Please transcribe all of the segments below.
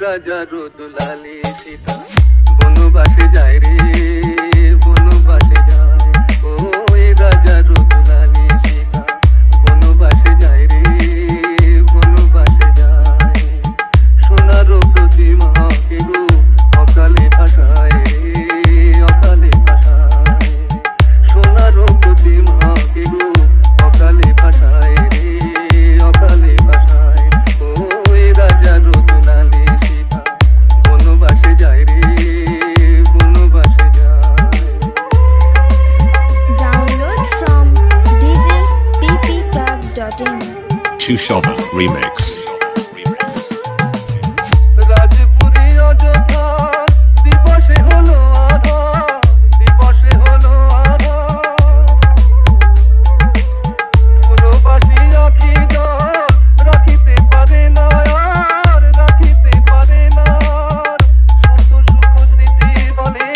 রাজা রোদলালি সীতা বনবাসে যায় রে বনবাসে যায় ওই রাজা রোদলালি সীতা বনবাসে যায় রে বনবাসে যায় সোনার প্রতিমা কেউ অকালে ভাষায় অকালে ভাষায় সোনার প্রতিমা কেউ অকালে ভাষায় রে অকালে ভাষায় ওই রাজা রোদলালি সীতা বনবাসে যায় রে বনবাসে যায়। Download from djppclub.in. Shushovan Remix. Rajpuri Ayodhya দিবসে হলো আধা দিবসে হলো আধা বনবাসী আখি জল রাখিতে পারে না আর রাখিতে পারে না শত সুখ স্মৃতি বলে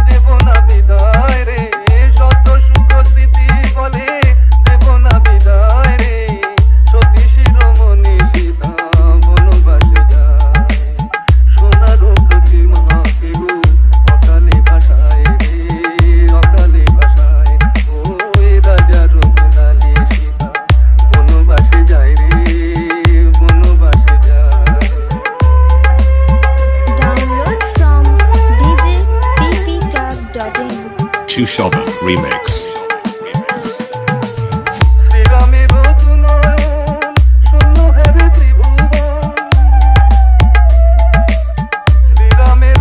দেব না বিদায় রে শত সুখ স্মৃতি বলে দেব না বিদায় রে সতী শিরোমণি সীতা বনবাসে যায় সোনার প্রতিমা কেউ অকালে ভাষায় রে অকালে ভাষায় ওই রাজা রোদলালি সীতা বনবাসে যায় রে বনবাসে যায়। Download from djppclub.in. Shushovan Remix. শ্রীরামের নয়ন শূন্য হেরে ত্রিভুবন শ্রীরামের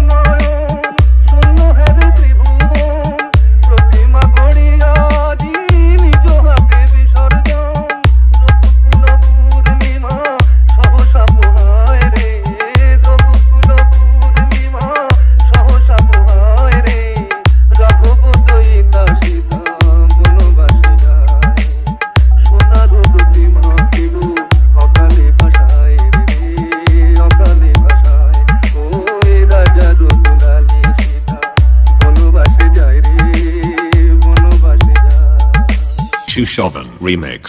নয়ন শূন্য হেরে ত্রিভুবন প্রতিমা গড়িয়া নিজ হাতে বিসর্জন রঘুকুল পূর্ণিমা সহসা পোহায় রে রঘুকুল পূর্ণিমা সহসা পোহায় রে রাঘব দয়িতা সীতা বনবাসে যায় সোনার প্রতিমা কেউ অকালে ভাষায় রে অকালে ভাষায় ওই রাজা রোদলালি সীতা বনবাসে যায় রে বনবাসে যায়। Shushovan Remix.